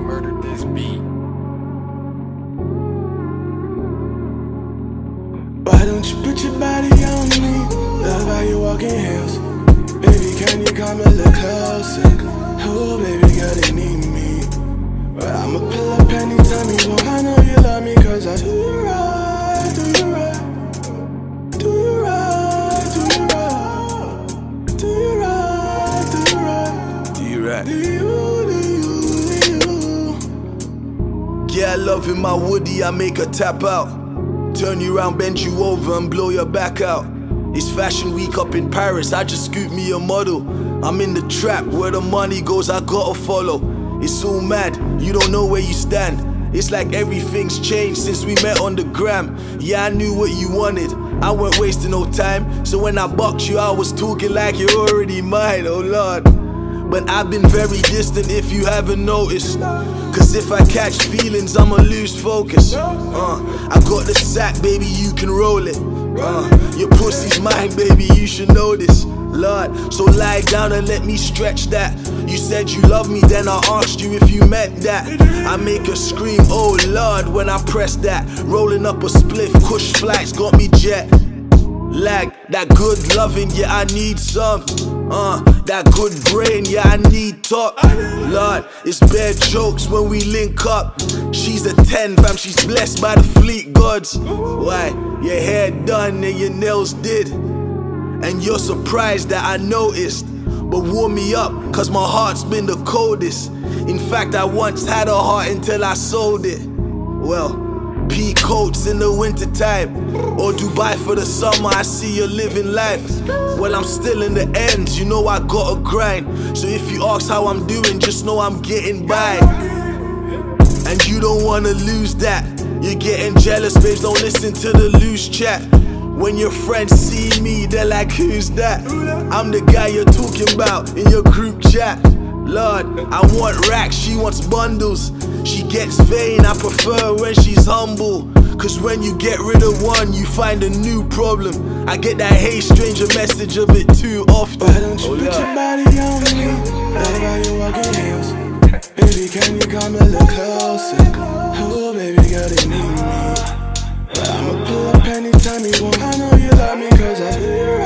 murdered this beat. Why don't you put your body on me? Love how you walk in heels. Baby, can you come a little closer? Oh, baby girl, they need me. But I'ma pull up anytime you want. I know you love me cause I do you right, do you right. Do you right, do you right. Do you right, do you right. Do you right? Do you. Yeah, I love in my woody, I make her tap out. Turn you round, bend you over and blow your back out. It's fashion week up in Paris, I just scoop me a model. I'm in the trap, where the money goes I gotta follow. It's all mad, you don't know where you stand. It's like everything's changed since we met on the gram. Yeah, I knew what you wanted, I weren't wasting no time. So when I bucked you, I was talking like you're already mine, oh Lord. But I've been very distant if you haven't noticed. Cause if I catch feelings, I'ma lose focus. I got the sack, baby, you can roll it. Your pussy's mine, baby, you should know this. Lord, so lie down and let me stretch that. You said you love me, then I asked you if you meant that. I make her scream, oh Lord, when I press that. Rolling up a spliff, Kush flights got me jet lag. That good loving, yeah, I need some. That good brain, yeah, I need top. Lord, it's bare jokes when we link up. She's a 10, fam, she's blessed by the fleet gods. Why? Your hair done and your nails did. And you're surprised that I noticed. But warm me up, cause my heart's been the coldest. In fact, I once had a heart until I sold it. Well, pea coats in the winter time, or Dubai for the summer, I see you living life. Well, I'm still in the ends, you know I gotta grind. So if you ask how I'm doing, just know I'm getting by. And you don't wanna lose that. You're getting jealous, babes, don't listen to the loose chat. When your friends see me, they're like, who's that? I'm the guy you're talking about in your group chat. Lord, I want racks, she wants bundles. She gets vain, I prefer when she's humble. Cause when you get rid of one, you find a new problem. I get that hey stranger message a bit too often. Why don't you put your body on me? Love how you walk in heels. Baby, can you come a little closer? Oh, baby girl, they need me. But I'ma pull up anytime you want. I know you love me cause I do.